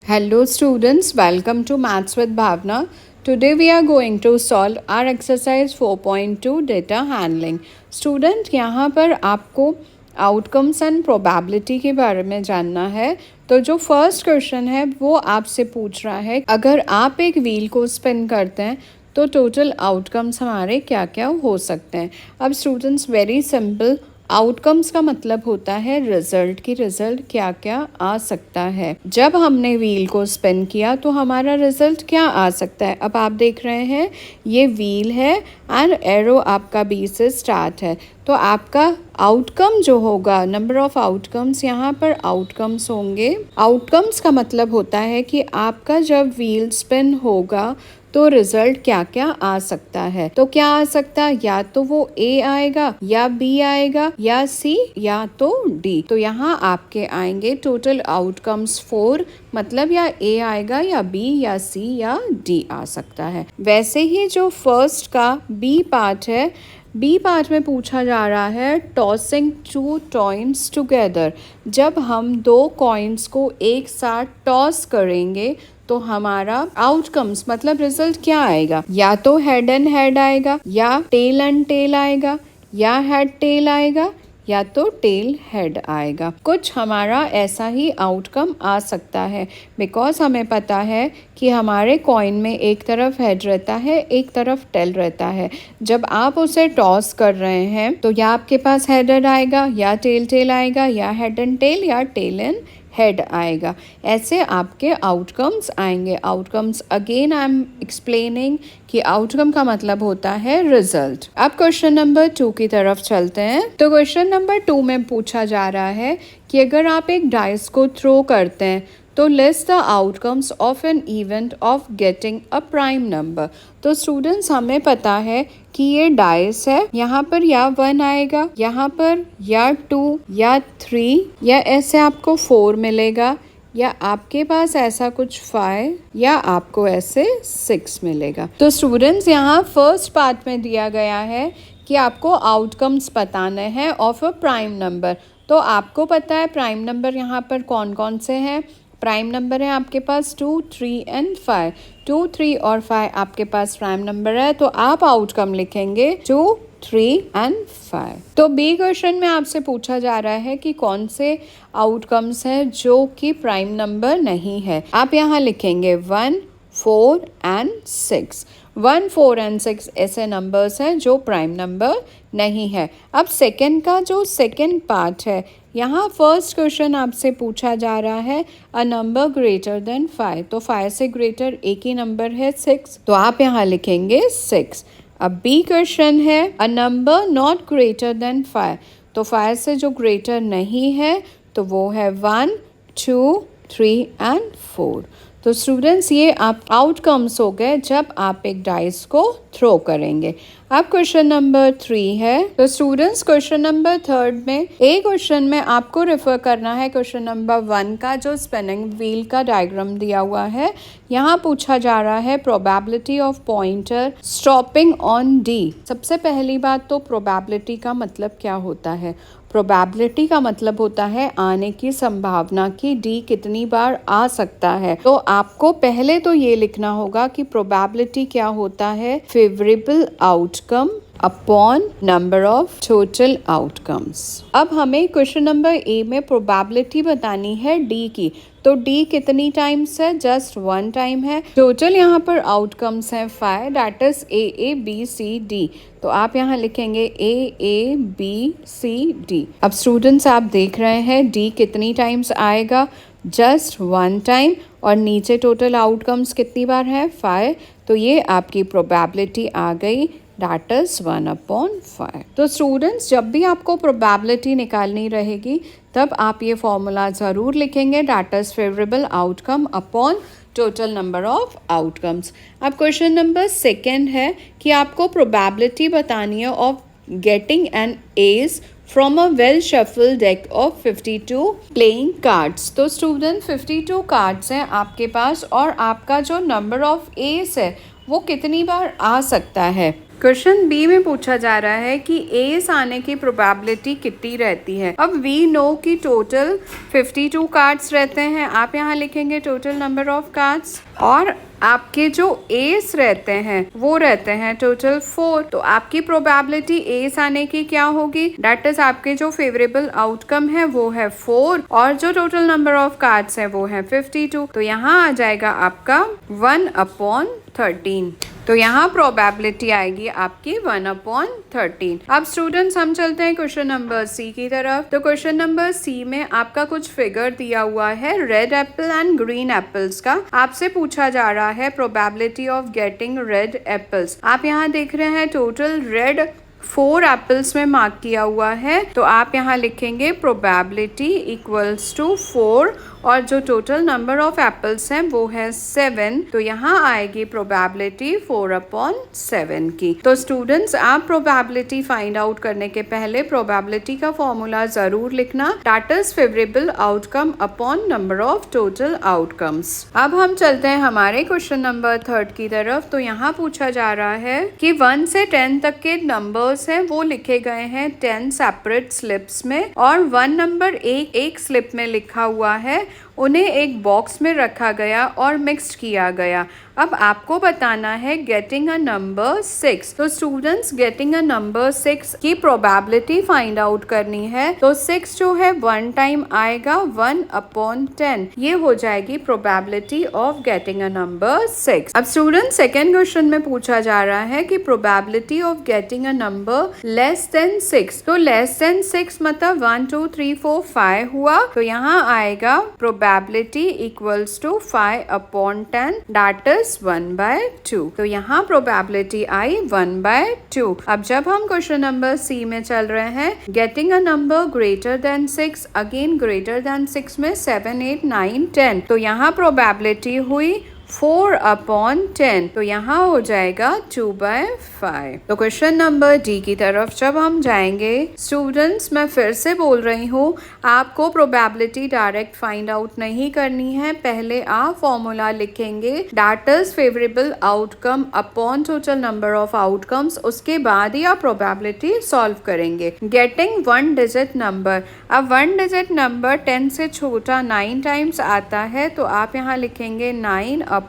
Hello students, welcome to Maths with Bhavna. Today we are going to solve our exercise 4.2 data handling. Student यहाँ पर आपको outcomes and probability के बारे में जानना है। तो जो फर्स्ट क्वेश्चन है वो आपसे पूछ रहा है, अगर आप एक व्हील को स्पिन करते हैं तो टोटल आउटकम्स हमारे क्या क्या हो सकते हैं। अब स्टूडेंट्स वेरी सिंपल, आउटकम्स का मतलब होता है रिजल्ट की रिजल्ट क्या क्या आ सकता है। जब हमने व्हील को स्पिन किया तो हमारा रिजल्ट क्या आ सकता है। अब आप देख रहे हैं ये व्हील है एंड एरो आपका बी से स्टार्ट है, तो आपका आउटकम जो होगा, नंबर ऑफ आउटकम्स, यहाँ पर आउटकम्स होंगे। आउटकम्स का मतलब होता है कि आपका जब व्हील स्पिन होगा तो रिजल्ट क्या क्या आ सकता है। तो क्या आ सकता है, या तो वो ए आएगा या बी आएगा या सी या तो डी। तो यहाँ आपके आएंगे टोटल आउटकम्स 4, मतलब या ए आएगा या बी या सी या डी आ सकता है। वैसे ही जो फर्स्ट का बी पार्ट है, बी पार्ट में पूछा जा रहा है टॉसिंग 2 कॉइन्स टुगेदर। जब हम 2 कॉइन्स को एक साथ टॉस करेंगे तो हमारा आउटकम्स मतलब रिजल्ट क्या आएगा, या तो हेड एंड हेड आएगा, या टेल एंड टेल आएगा, या हेड टेल आएगा, या तो टेल हेड आएगा। कुछ हमारा ऐसा ही आउटकम आ सकता है, बिकॉज हमें पता है कि हमारे कॉइन में एक तरफ हेड रहता है, एक तरफ टेल रहता है। जब आप उसे टॉस कर रहे हैं तो या आपके पास हेड एंड आएगा, या टेल टेल आएगा, या हेड एंड टेल, या टेल एंड हेड आएगा। ऐसे आपके आउटकम्स आएंगे। Outcomes again I am explaining कि आउटकम का मतलब होता है रिजल्ट। अब क्वेश्चन नंबर 2 की तरफ चलते हैं। तो क्वेश्चन नंबर 2 में पूछा जा रहा है कि अगर आप एक डाइस को थ्रो करते हैं तो list the outcomes of an event of getting a prime number. तो स्टूडेंट्स हमें पता है कि ये डाइस है, यहाँ पर या 1 आएगा, यहाँ पर या 2 या 3, या ऐसे आपको 4 मिलेगा, या आपके पास ऐसा कुछ 5, या आपको ऐसे 6 मिलेगा। तो स्टूडेंट्स यहाँ फर्स्ट पार्ट में दिया गया है कि आपको आउटकम्स बताने हैं ऑफ अ प्राइम नंबर। तो आपको पता है प्राइम नंबर यहाँ पर कौन कौन से हैं। प्राइम नंबर है आपके पास 2, 3 एंड 5। 2, 3 और 5 आपके पास प्राइम नंबर है, तो आप आउटकम लिखेंगे 2, 3 एंड 5। तो बी क्वेश्चन में आपसे पूछा जा रहा है कि कौन से आउटकम्स हैं जो कि प्राइम नंबर नहीं है। आप यहाँ लिखेंगे 1, 4 एंड 6। 1, 4 एंड 6 ऐसे नंबर्स हैं जो प्राइम नंबर नहीं है। अब सेकंड का जो सेकंड पार्ट है, यहाँ फर्स्ट क्वेश्चन आपसे पूछा जा रहा है अ नंबर ग्रेटर देन 5। तो 5 से ग्रेटर एक ही नंबर है 6, तो आप यहाँ लिखेंगे 6। अब बी क्वेश्चन है a number not greater than 5। तो 5 से जो ग्रेटर नहीं है तो वो है 1, 2, 3 एंड 4। तो स्टूडेंट्स ये आप आउटकम्स हो गए जब आप एक डाइस को थ्रो करेंगे। अब क्वेश्चन नंबर 3 है। तो स्टूडेंट्स क्वेश्चन नंबर 3 में ए क्वेश्चन में आपको रेफर करना है क्वेश्चन नंबर 1 का जो स्पिनिंग व्हील का डायग्राम दिया हुआ है। यहाँ पूछा जा रहा है probability of pointer stopping on D. सबसे पहली बात तो प्रोबेबिलिटी का मतलब क्या होता है। प्रोबेबिलिटी का मतलब होता है आने की संभावना कि डी कितनी बार आ सकता है। तो आपको पहले तो ये लिखना होगा कि प्रोबेबिलिटी क्या होता है, favourable outcome upon number of total outcomes. अब हमें क्वेश्चन नंबर ए में प्रोबेबिलिटी बतानी है डी की। तो डी कितनी टाइम्स है, जस्ट 1 टाइम है। टोटल यहाँ पर आउटकम्स हैं 5, that is A B C D. तो आप यहाँ लिखेंगे ए बी सी डी। अब स्टूडेंट्स आप देख रहे हैं डी कितनी टाइम्स आएगा, जस्ट 1 टाइम, और नीचे टोटल आउटकम्स कितनी बार है 5। तो ये आपकी प्रोबेबिलिटी आ गई, दैट इज 1/5। तो स्टूडेंट्स जब भी आपको प्रोबेबिलिटी निकालनी रहेगी तब आप ये फॉर्मूला ज़रूर लिखेंगे, that is favourable outcome upon total number of outcomes. अब क्वेश्चन नंबर 2 है कि आपको प्रोबेबिलिटी बतानी है of getting an S from a well shuffle deck of 52 playing cards. तो स्टूडेंट 52 कार्ड्स हैं आपके पास, और आपका जो नंबर ऑफ एस है वो कितनी बार आ सकता है। क्वेश्चन बी में पूछा जा रहा है कि एस आने की प्रोबेबिलिटी कितनी रहती है। अब वी नो कि टोटल 52 कार्ड्स रहते हैं। आप यहाँ लिखेंगे टोटल नंबर ऑफ कार्ड्स, और आपके जो एस रहते हैं वो रहते हैं टोटल 4। तो आपकी प्रोबेबिलिटी एस आने की क्या होगी, दैट इज आपके जो फेवरेबल आउटकम है वो है 4, और जो टोटल नंबर ऑफ कार्ड्स है वो है 52। तो यहाँ आ जाएगा आपका 1/13। तो यहाँ प्रोबेबिलिटी आएगी आपकी 1/13। अब स्टूडेंट्स हम चलते हैं क्वेश्चन नंबर सी की तरफ। तो क्वेश्चन नंबर सी में आपका कुछ फिगर दिया हुआ है red Apple and green apples का। आपसे पूछा जा रहा है probability of getting red apples. आप यहाँ देख रहे हैं टोटल रेड 4 एप्पल्स में मार्क किया हुआ है। तो आप यहाँ लिखेंगे प्रोबेबिलिटी इक्वल्स टू 4, और जो टोटल नंबर ऑफ एप्पल्स हैं वो है 7। तो यहाँ आएगी प्रोबेबिलिटी 4/7 की। तो स्टूडेंट्स आप प्रोबेबिलिटी फाइंड आउट करने के पहले प्रोबेबिलिटी का फॉर्मूला जरूर लिखना, that is favourable outcome upon number of total outcomes. अब हम चलते हैं हमारे क्वेश्चन नंबर 3 की तरफ। तो यहाँ पूछा जा रहा है कि 1 से 10 तक के नंबर्स हैं वो लिखे गए हैं 10 सेपरेट स्लिप्स में, और 1 नंबर एक स्लिप में लिखा हुआ है, उन्हें एक बॉक्स में रखा गया और मिक्स्ड किया गया। अब आपको बताना है गेटिंग अ नंबर 6। तो स्टूडेंट्स गेटिंग अ नंबर 6 की प्रोबेबिलिटी फाइंड आउट करनी है। तो 6 जो है 1 टाइम आएगा 1/10, ये हो जाएगी probability of getting a number 6। अब स्टूडेंट सेकेंड क्वेश्चन में पूछा जा रहा है कि probability of getting a number less than 6। तो लेस देन 6 मतलब 1 2 3 4 5 हुआ। तो यहाँ आएगा probability equals to 5/10, that is 1/2। तो यहाँ प्रोबेबिलिटी आई 1/2। अब जब हम क्वेश्चन नंबर सी में चल रहे हैं, getting a number greater than 6, again greater than 6 में 7 8 9 10। तो यहाँ प्रोबेबिलिटी हुई 4/10। तो यहाँ हो जाएगा 2/5। तो क्वेश्चन नंबर डी की तरफ जब हम जाएंगे, स्टूडेंट्स मैं फिर से बोल रही हूँ, आपको प्रोबेबिलिटी डायरेक्ट फाइंड आउट नहीं करनी है। पहले आप फॉर्मूला लिखेंगे, that is favourable outcome upon total number of outcomes. उसके बाद ही आप प्रोबेबिलिटी सॉल्व करेंगे। Getting 1 digit number. अब 1 डिजिट नंबर 10 से छोटा 9 टाइम्स आता है। तो आप यहाँ लिखेंगे 9/10।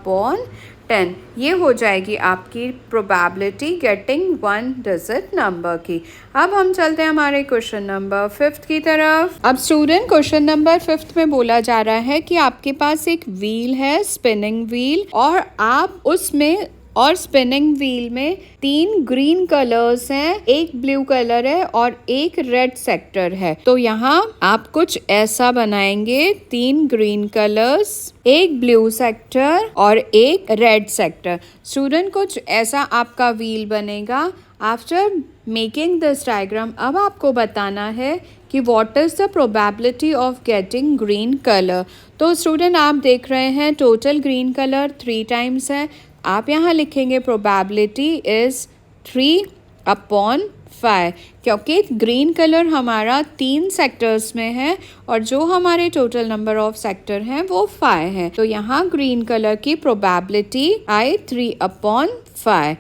ये हो जाएगी आपकी प्रोबेबिलिटी गेटिंग 1 डिजिट नंबर की। अब हम चलते हैं हमारे क्वेश्चन नंबर 5 की तरफ। अब स्टूडेंट क्वेश्चन नंबर 5 में बोला जा रहा है कि आपके पास एक व्हील है, स्पिनिंग व्हील, और आप उसमें और स्पिनिंग व्हील में 3 ग्रीन कलर्स हैं, एक ब्लू कलर है और एक रेड सेक्टर है। तो यहाँ आप कुछ ऐसा बनाएंगे, 3 ग्रीन कलर्स, एक ब्लू सेक्टर और एक रेड सेक्टर। स्टूडेंट कुछ ऐसा आपका व्हील बनेगा। आफ्टर मेकिंग दिस डायग्राम अब आपको बताना है कि what is the probability of getting green colour. तो स्टूडेंट आप देख रहे हैं टोटल ग्रीन कलर 3 टाइम्स है। आप यहाँ लिखेंगे प्रोबेबिलिटी इज 3/5, क्योंकि ग्रीन कलर हमारा 3 सेक्टर्स में है और जो हमारे टोटल नंबर ऑफ सेक्टर हैं वो 5 है। तो यहाँ ग्रीन कलर की प्रोबेबिलिटी आई 3/5।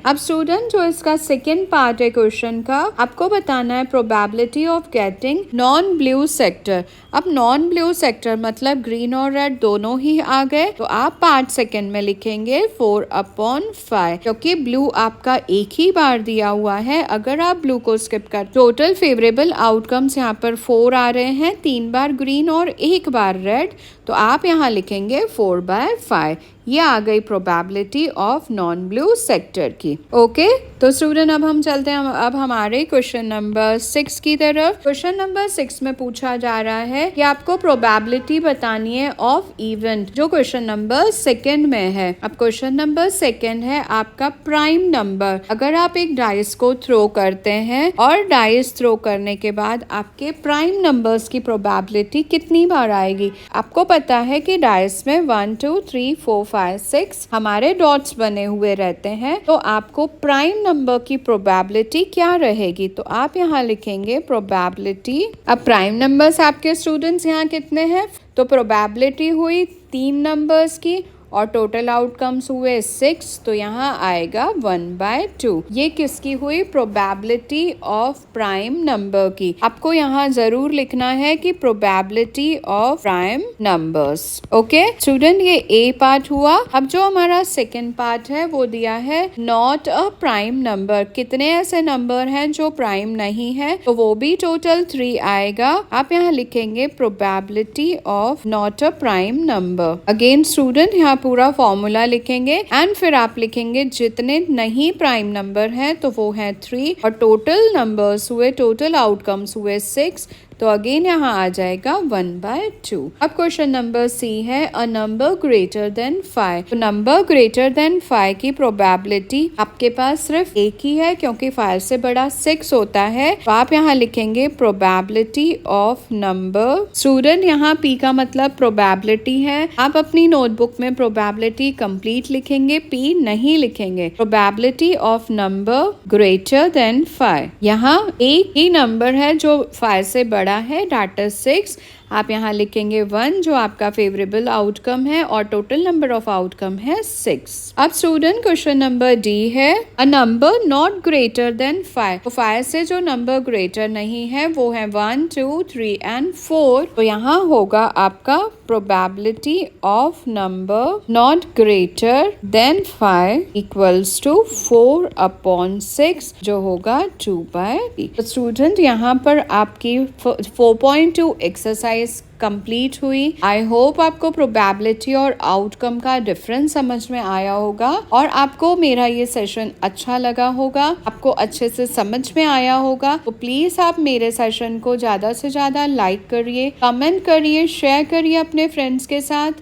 अब स्टूडेंट जो इसका सेकेंड पार्ट है क्वेश्चन का, आपको बताना है probability of getting non blue sector. अब नॉन ब्लू सेक्टर मतलब ग्रीन और रेड दोनों ही आ गए। तो आप पार्ट सेकेंड में लिखेंगे 4/5, क्योंकि ब्लू आपका एक ही बार दिया हुआ है। अगर आप ब्लू को स्किप कर, टोटल फेवरेबल आउटकम्स यहाँ पर 4 आ रहे हैं, 3 बार ग्रीन और 1 बार रेड। तो आप यहाँ लिखेंगे 4/5। ये आ गई probability of non blue sector की। ओके तो स्टूडेंट अब हम चलते हैं अब हमारे क्वेश्चन नंबर 6 की तरफ। क्वेश्चन नंबर 6 में पूछा जा रहा है कि आपको प्रोबेबिलिटी बतानी है ऑफ इवेंट, जो क्वेश्चन नंबर 2 में है। अब क्वेश्चन नंबर 2 है आपका प्राइम नंबर। अगर आप एक डाइस को थ्रो करते हैं और डाइस थ्रो करने के बाद आपके प्राइम नंबर्स की प्रोबेबिलिटी कितनी बार आएगी। आपको पता है कि डाइस में 1 2 3 4 5 6 हमारे डॉट्स बने हुए रहते हैं। तो आपको प्राइम नंबर की प्रोबेबिलिटी क्या रहेगी। तो आप यहाँ लिखेंगे प्रोबेबिलिटी। अब प्राइम नंबर्स आपके स्टूडेंट्स यहाँ कितने हैं, तो प्रोबेबिलिटी हुई 3 नंबर्स की और टोटल आउटकम्स हुए 6, तो यहाँ आएगा 1/2। ये किसकी हुई? प्रोबेबिलिटी ऑफ प्राइम नंबर की। आपको यहाँ जरूर लिखना है कि probability of prime numbers. Okay student, ये ए पार्ट हुआ। अब जो हमारा सेकेंड पार्ट है वो दिया है नॉट अ प्राइम नंबर। कितने ऐसे नंबर हैं जो प्राइम नहीं है, तो वो भी टोटल 3 आएगा। आप यहाँ लिखेंगे probability of not a prime number. Again student, यहाँ पूरा फॉर्मूला लिखेंगे एंड फिर आप लिखेंगे जितने नहीं प्राइम नंबर हैं तो वो है 3 और टोटल नंबर्स हुए, टोटल आउटकम्स हुए 6, तो अगेन यहाँ आ जाएगा 1/2। अब क्वेश्चन नंबर सी है अ नंबर ग्रेटर देन 5। तो नंबर ग्रेटर देन 5 की प्रोबेबिलिटी आपके पास सिर्फ एक ही है क्योंकि 5 से बड़ा 6 होता है, तो आप यहाँ लिखेंगे प्रोबेबिलिटी ऑफ नंबर। स्टूडेंट, यहाँ पी का मतलब प्रोबेबिलिटी है। आप अपनी नोटबुक में प्रोबेबिलिटी कंप्लीट लिखेंगे, पी नहीं लिखेंगे। Probability of number greater than 5। यहाँ एक ही नंबर है जो 5 से बड़ा है, दैट इज 6। आप यहाँ लिखेंगे 1 जो आपका फेवरेबल आउटकम है और टोटल नंबर ऑफ आउटकम है 6। अब स्टूडेंट क्वेश्चन नंबर डी है a number not greater than 5। तो 5 से जो नंबर ग्रेटर नहीं है वो है 1, 2, 3 एंड 4। तो यहाँ होगा आपका probability of number not greater than 5 equals to 4/6 जो होगा 2/3। तो स्टूडेंट, यहाँ पर आपकी 4.2 एक्सरसाइज कंप्लीट हुई। आई होप आपको प्रोबेबिलिटी और आउटकम का डिफरेंस समझ में आया होगा और आपको मेरा ये सेशन अच्छा लगा होगा, आपको अच्छे से समझ में आया होगा। तो प्लीज आप मेरे सेशन को ज्यादा से ज्यादा लाइक करिए, कमेंट करिए, शेयर करिए अपने फ्रेंड्स के साथ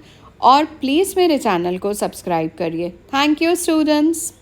और प्लीज मेरे चैनल को सब्सक्राइब करिए। Thank you students.